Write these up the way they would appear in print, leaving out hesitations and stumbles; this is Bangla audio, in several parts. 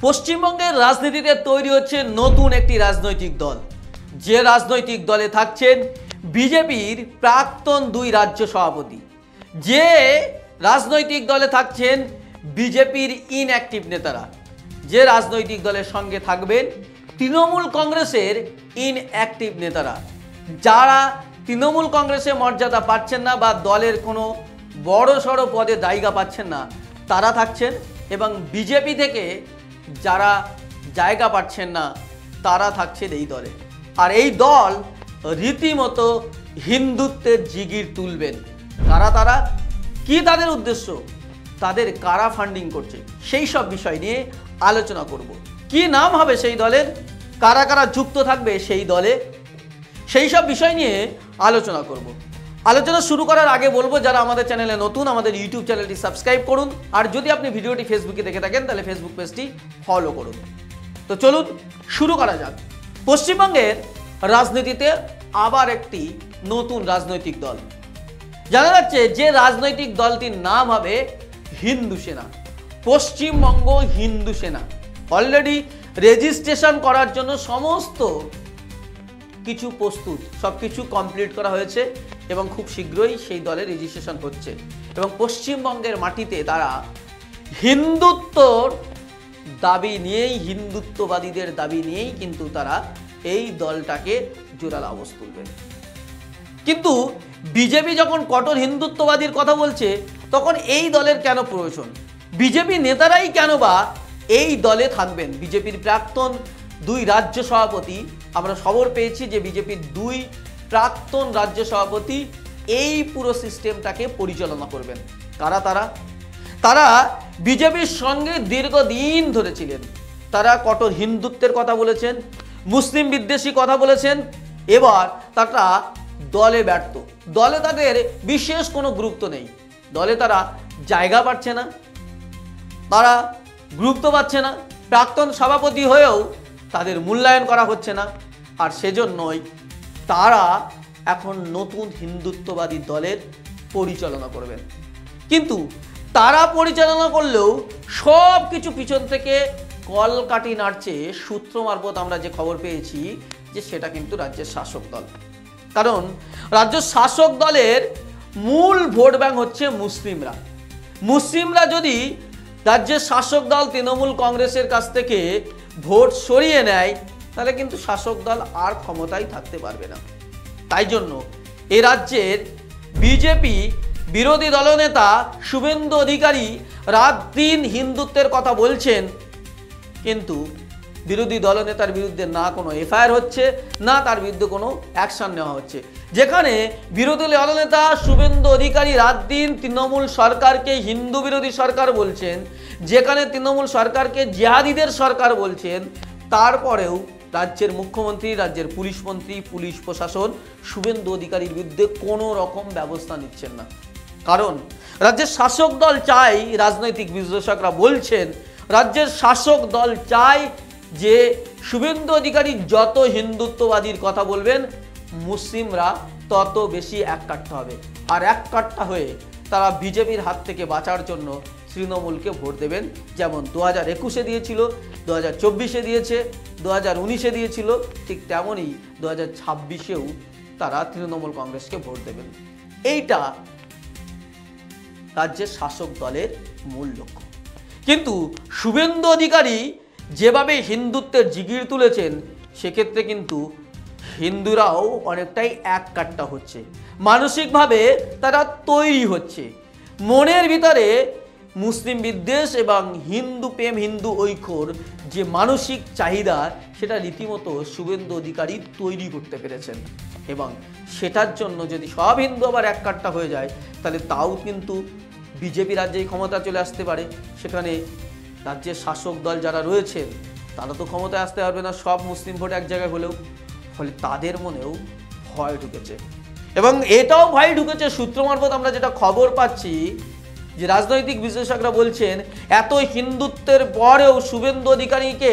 পশ্চিমবঙ্গের রাজনীতিতে তৈরি হচ্ছে নতুন একটি রাজনৈতিক দল, যে রাজনৈতিক দলে থাকছেন বিজেপির প্রাক্তন 2 রাজ্য সভাপতি, যে রাজনৈতিক দলে থাকছেন বিজেপির ইনঅ্যাক্টিভ নেতারা, যে রাজনৈতিক দলের সঙ্গে থাকবেন তৃণমূল কংগ্রেসের ইনঅ্যাক্টিভ নেতারা, যারা তৃণমূল কংগ্রেসে মর্যাদা পাচ্ছেন না বা দলের কোনো বড় সড়ো পদে জায়গা পাচ্ছেন না, তারা থাকছেন, এবং বিজেপি থেকে যারা জায়গা পাচ্ছেন না তারা থাকছেন এই দলে। আর এই দল রীতিমতো হিন্দুত্বের জিগির তুলবেন। কারা তারা, কি তাদের উদ্দেশ্য, তাদের কারা ফান্ডিং করছে, সেই সব বিষয় নিয়ে আলোচনা করব। কি নাম হবে সেই দলের, কারা কারা যুক্ত থাকবে সেই দলে, সেই সব বিষয় নিয়ে আলোচনা করব। আলোচনা শুরু করার আগে বলবো, যারা আমাদের চ্যানেলে নতুন, আমাদের ইউটিউব চ্যানেলটি সাবস্ক্রাইব করুন, আর যদি আপনি ভিডিওটি ফেসবুকে দেখে থাকেন তাহলে ফেসবুক পেজটি ফলো করুন। তো চলুন শুরু করা যাক। পশ্চিমবঙ্গের রাজনীতিতে আবার একটি নতুন রাজনৈতিক দল, জানা যাচ্ছে যে রাজনৈতিক দলটির নাম হবে হিন্দু সেনা, পশ্চিমবঙ্গ হিন্দু সেনা। অলরেডি রেজিস্ট্রেশন করার জন্য সমস্ত কিছু প্রস্তুত, সব কিছু কমপ্লিট করা হয়েছে এবং খুব শীঘ্রই সেই দলের রেজিস্ট্রেশন হচ্ছে। এবং পশ্চিমবঙ্গের মাটিতে তারা হিন্দুত্বর দাবি নিয়েই, হিন্দুত্ববাদীদের দাবি নিয়েই কিন্তু তারা এই দলটাকে জোরালো আওয়াজ তুলবে। কিন্তু বিজেপি যখন কঠোর হিন্দুত্ববাদীর কথা বলছে, তখন এই দলের কেন প্রয়োজন? বিজেপি নেতারাই কেন বা এই দলে থাকবেন? বিজেপির প্রাক্তন 2 রাজ্য সভাপতি, আমরা খবর পেয়েছি যে বিজেপির 2 প্রাক্তন রাজ্য সভাপতি এই পুরো সিস্টেমটাকে পরিচালনা করবেন। কারা তারা? তারা বিজেপির সঙ্গে দীর্ঘদিন ধরে ছিলেন। তারা কঠোর হিন্দুত্বের কথা বলেছেন, মুসলিম বিদ্বেষী কথা বলেছেন। এবার তারা দলে ব্যর্থ, দলে তাদের বিশেষ কোনো গুরুত্ব নেই, দলে তারা জায়গা পাচ্ছে না, তারা গুরুত্ব পাচ্ছে না, প্রাক্তন সভাপতি হয়েও তাদের মূল্যায়ন করা হচ্ছে না। আর সেজন্যই তারা এখন নতুন হিন্দুত্ববাদী দলের পরিচালনা করবেন। কিন্তু তারা পরিচালনা করলেও সব কিছু পিছন থেকে কলকাঠি নাড়ছে সূত্র মারফত আমরা যে খবর পেয়েছি, যে সেটা কিন্তু রাজ্যের শাসক দল। কারণ রাজ্য শাসক দলের মূল ভোট ব্যাংক হচ্ছে মুসলিমরা। মুসলিমরা যদি রাজ্যের শাসক দল তৃণমূল কংগ্রেসের কাছ থেকে ভোট সরিয়ে নেয়, তাহলে কিন্তু শাসক দল আর ক্ষমতায় থাকতে পারবে না। তাই জন্য এ রাজ্যের বিজেপি বিরোধী দলনেতা শুভেন্দু অধিকারী রাত দিন হিন্দুত্বের কথা বলছেন, কিন্তু বিরোধী দলনেতার বিরুদ্ধে না কোনো এফআইআর হচ্ছে, না তার বিরুদ্ধে কোনো অ্যাকশন নেওয়া হচ্ছে। যেখানে বিরোধী দলনেতা শুভেন্দু অধিকারী রাত দিন তৃণমূল সরকারকে হিন্দু বিরোধী সরকার বলছেন, যেখানে তৃণমূল সরকারকে জিহাদিদের সরকার বলছেন, তারপরেও রাজ্যের মুখ্যমন্ত্রী, রাজ্যের পুলিশ মন্ত্রী, পুলিশ প্রশাসন শুভেন্দু অধিকারীর বিরুদ্ধে কোনো রকম ব্যবস্থা নিচ্ছেন না। কারণ রাজ্যের শাসক দল চায়, রাজনৈতিক বিশ্লেষকরা বলছেন, রাজ্যের শাসক দল চায় যে শুভেন্দু অধিকারী যত হিন্দুত্ববাদীর কথা বলবেন, মুসলিমরা তত বেশি এককাট্টা হবে। আর এককাট্টা হয়ে তারা বিজেপির হাত থেকে বাঁচার জন্য তৃণমূলকে ভোট দেবেন। যেমন 2021-এ দিয়েছিল, 2024-এ দিয়েছে, 2019-এ দিয়েছিল, ঠিক তেমনই 2026-এও তারা তৃণমূল কংগ্রেসকে ভোট দেবেন। এইটা রাজ্যের শাসক দলের মূল লক্ষ্য। কিন্তু শুভেন্দু অধিকারী যেভাবে হিন্দুত্বের জিগির তুলেছেন, সেক্ষেত্রে কিন্তু হিন্দুরাও অনেকটাই এককাট্টা হচ্ছে, মানসিকভাবে তারা তৈরি হচ্ছে। মনের ভিতরে মুসলিম বিদ্বেষ এবং হিন্দু প্রেম, হিন্দু ঐক্যর যে মানসিক চাহিদা, সেটা রীতিমতো শুভেন্দু অধিকারী তৈরি করতে পেরেছেন। এবং সেটার জন্য যদি সব হিন্দু আবার এককাট্টা হয়ে যায়, তাহলে তাও কিন্তু বিজেপি রাজ্যেই ক্ষমতা চলে আসতে পারে। সেখানে রাজ্যের শাসক দল যারা রয়েছেন, তারা তো ক্ষমতায় আসতে পারবে না সব মুসলিম ভোট এক জায়গায় হলেও। ফলে তাদের মনেও ভয় ঢুকেছে, এবং এটাও ভয় ঢুকেছে সূত্র মারফত আমরা যেটা খবর পাচ্ছি, যে রাজনৈতিক বিশ্লেষকরা বলছেন, এত হিন্দুত্বের পরেও শুভেন্দু অধিকারীকে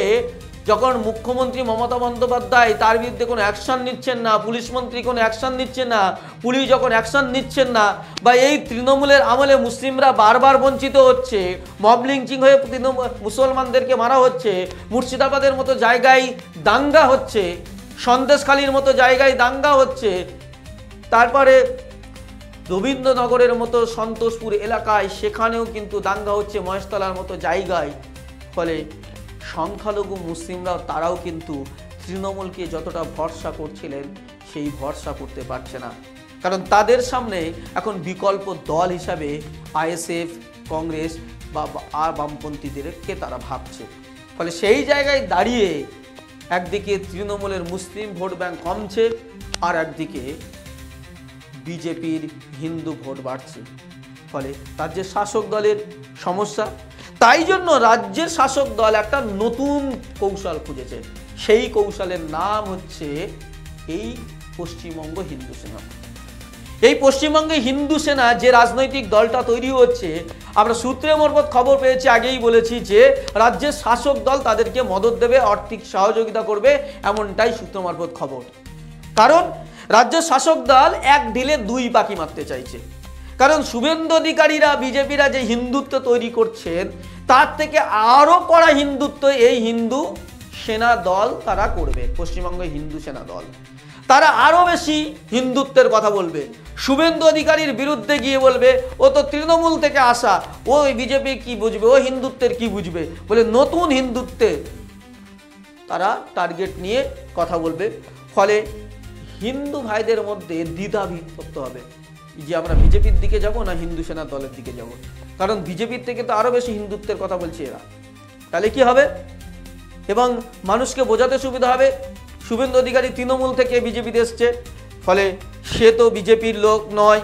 যখন মুখ্যমন্ত্রী মমতা বন্দ্যোপাধ্যায় তার বিরুদ্ধে কোনো অ্যাকশন নিচ্ছেন না, পুলিশ মন্ত্রী কোনো অ্যাকশন নিচ্ছেন না, পুলিশ যখন অ্যাকশন নিচ্ছেন না, বা এই তৃণমূলের আমলে মুসলিমরা বারবার বঞ্চিত হচ্ছে, মব লিঞ্চিং হয়ে মুসলমানদেরকে মারা হচ্ছে, মুর্শিদাবাদের মতো জায়গায় দাঙ্গা হচ্ছে, সন্দেশখালীর মতো জায়গায় দাঙ্গা হচ্ছে, তারপরে রবীন্দ্রনগরের মতো সন্তোষপুর এলাকায় সেখানেও কিন্তু দাঙ্গা হচ্ছে, মহেশতলার মতো জায়গায়। ফলে সংখ্যালঘু মুসলিমরাও তারাও কিন্তু তৃণমূলকে যতটা ভরসা করছিলেন সেই ভরসা করতে পারছে না, কারণ তাদের সামনে এখন বিকল্প দল হিসাবে আইএসএফ, কংগ্রেস বা বামপন্থীদেরকে তারা ভাবছে। ফলে সেই জায়গায় দাঁড়িয়ে একদিকে তৃণমূলের মুসলিম ভোট ব্যাংক কমছে, আর একদিকে বিজেপির হিন্দু ভোট বাড়ছে। ফলে রাজ্যের শাসক দলের সমস্যা। তাই জন্য রাজ্যের শাসক দল একটা নতুন কৌশল খুঁজেছে। সেই কৌশলের নাম হচ্ছে এই পশ্চিমবঙ্গ হিন্দু সেনা। এই পশ্চিমবঙ্গে হিন্দু সেনা যে রাজনৈতিক দলটা তৈরি হচ্ছে, আমরা সূত্রে মারফত খবর পেয়েছি, আগেই বলেছি যে রাজ্যের শাসক দল তাদেরকে মদত দেবে, আর্থিক সহযোগিতা করবে, এমনটাই সূত্র মারফত খবর। কারণ রাজ্যের শাসক দল এক ঢিলে দুই পাখি মারতে চাইছে। কারণ শুভেন্দু অধিকারীরা, বিজেপিরা যে হিন্দুত্ব তৈরি করছেন, তার থেকে আরো কড়া হিন্দুত্ব এই হিন্দু সেনা দল তারা করবে। পশ্চিমবঙ্গ হিন্দু সেনা দল তারা আরো বেশি হিন্দুত্বের কথা বলবে। শুভেন্দু অধিকারীর বিরুদ্ধে গিয়ে বলবে ও তো তৃণমূল থেকে আসা, ও বিজেপি কি বুঝবে, ও হিন্দুত্বের কি বুঝবে, বলে নতুন হিন্দুত্বের তারা টার্গেট নিয়ে কথা বলবে। ফলে হিন্দু ভাইদের মধ্যে দ্বিধা বিভক্ত হবে যে আমরা বিজেপির দিকে যাব না হিন্দু সেনা দলের দিকে যাব। কারণ বিজেপির থেকে তো আরো বেশি হিন্দুত্বের কথা বলছে এরা। তাহলে কি হবে? এবং মানুষকে বোঝাতে সুবিধা হবে, শুভেন্দু অধিকারী তৃণমূল থেকে বিজেপিতে এসছে, ফলে সে তো বিজেপির লোক নয়,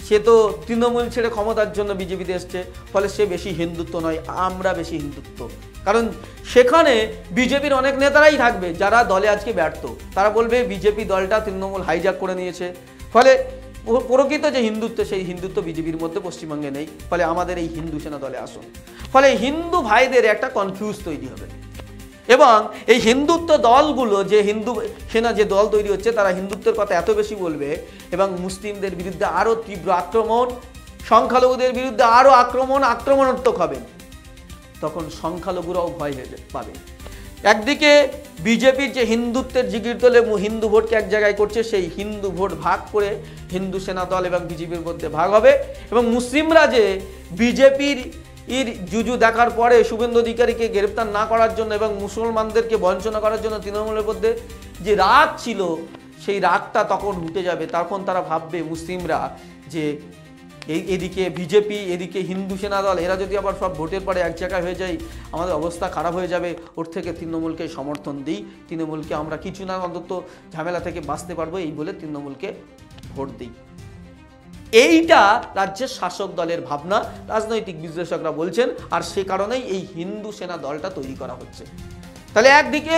সে তো তৃণমূল ছেড়ে ক্ষমতার জন্য বিজেপিতে এসছে, ফলে সে বেশি হিন্দুত্ব নয়, আমরা বেশি হিন্দুত্ব। কারণ সেখানে বিজেপির অনেক নেতারাই থাকবে যারা দলে আজকে ব্যর্থ। তারা বলবে বিজেপি দলটা তৃণমূল হাইজ্যাক করে নিয়েছে। ফলে প্রকৃত যে হিন্দুত্ব, সেই হিন্দুত্ব বিজেপির মধ্যে পশ্চিমবঙ্গে নেই। ফলে আমাদের এই হিন্দু সেনা দলে আসুন। ফলে হিন্দু ভাইদের একটা কনফিউজ তৈরি হবে। এবং এই হিন্দুত্ব দলগুলো, যে হিন্দু সেনা যে দল তৈরি হচ্ছে, তারা হিন্দুত্বের কথা এত বেশি বলবে এবং মুসলিমদের বিরুদ্ধে আরও তীব্র আক্রমণ, সংখ্যালঘুদের বিরুদ্ধে আরও আক্রমণাত্মক হবে। তখন সংখ্যালঘুরাও ভয় পাবে। একদিকে বিজেপির যে হিন্দুত্বের জিগির তোলে হিন্দু ভোটকে এক জায়গায় করছে, সেই হিন্দু ভোট ভাগ করে হিন্দু সেনা দল এবং বিজেপির মধ্যে ভাগ হবে। এবং মুসলিমরা যে বিজেপির জুজু দেখার পরে শুভেন্দু অধিকারীকে গ্রেপ্তার না করার জন্য এবং মুসলমানদেরকে বঞ্চনা করার জন্য তৃণমূলের মধ্যে যে রাগ ছিল, সেই রাগটা তখন উঠে যাবে। তখন তারা ভাববে মুসলিমরা যে এদিকে বিজেপি, এদিকে হিন্দু সেনা দল, এরা যদি আবার সব ভোটের পরে এক জায়গায় হয়ে যায়, আমাদের অবস্থা খারাপ হয়ে যাবে। ওর থেকে তৃণমূলকে সমর্থন দিই, তৃণমূলকে আমরা কিছু না অন্তত ঝামেলা থেকে বাঁচতে পারবো, এই বলে তৃণমূলকে ভোট দিই। এইটা রাজ্যের শাসক দলের ভাবনা, রাজনৈতিক বিশ্লেষকরা বলছেন। আর সে কারণেই এই হিন্দু সেনা দলটা তৈরি করা হচ্ছে। তাহলে একদিকে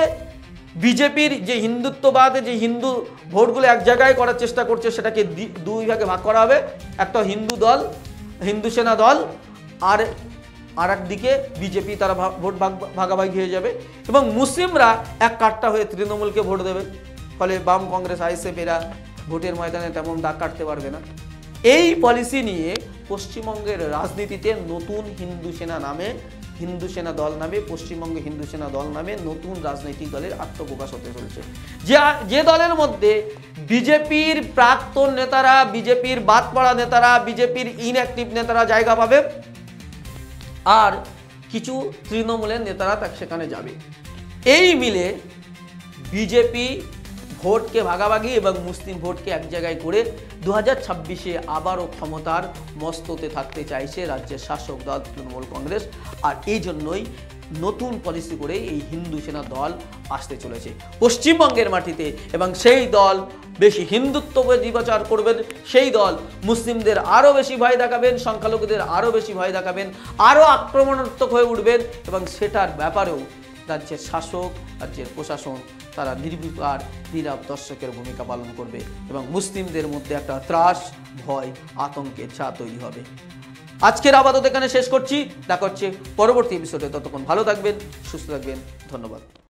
বিজেপির যে হিন্দুত্ববাদ, যে হিন্দু ভোটগুলো এক জায়গায় করার চেষ্টা করছে, সেটাকে দুই ভাগে ভাগ করা হবে। একটা হিন্দু দল, হিন্দু সেনা দল, আর একদিকে বিজেপি, তারা ভোট ভাগাভাগি হয়ে যাবে। এবং মুসলিমরা এক কাট্টা হয়ে তৃণমূলকে ভোট দেবে। ফলে বাম, কংগ্রেস, আইএসএফ এরা ভোটের ময়দানে তেমন দাগ কাটতে পারবে না। এই পলিসি নিয়ে পশ্চিমবঙ্গের রাজনীতিতে নতুন হিন্দু সেনা দল নামে পশ্চিমবঙ্গে হিন্দু সেনা দল নামে নতুন রাজনৈতিক দলের আত্মপ্রকাশ হতে চলেছে। যে দলের মধ্যে বিজেপির প্রাক্তন নেতারা, বিজেপির বাদ পড়া নেতারা, বিজেপির ইনঅ্যাক্টিভ নেতারা জায়গা পাবে, আর কিছু তৃণমূলের নেতারা সেখানে যাবে। এই মিলে বিজেপি ভোটকে ভাগাভাগি এবং মুসলিম ভোটকে এক জায়গায় করে 2026-এ আবারও ক্ষমতার মস্ততে থাকতে চাইছে রাজ্যের শাসক দল তৃণমূল কংগ্রেস। আর এই জন্যই নতুন পলিসি করে এই হিন্দু সেনা দল আসতে চলেছে পশ্চিমবঙ্গের মাটিতে। এবং সেই দল বেশি হিন্দুত্ববাদী প্রচার করবেন, সেই দল মুসলিমদের আরও বেশি ভয় দেখাবেন, সংখ্যালঘুদের আরও বেশি ভয় দেখাবেন, আরও আক্রমণাত্মক হয়ে উঠবেন। এবং সেটার ব্যাপারেও রাজ্যের শাসক, রাজ্যের প্রশাসন তারা নির্বিকার নীরব দর্শকের ভূমিকা পালন করবে এবং মুসলিমদের মধ্যে একটা ত্রাস, ভয়, আতঙ্কের ছায়া তৈরি হবে। আজকের আপাতত এখানে শেষ করছি, দেখা হচ্ছে পরবর্তী এপিসোডে। ততক্ষণ ভালো থাকবেন, সুস্থ থাকবেন, ধন্যবাদ।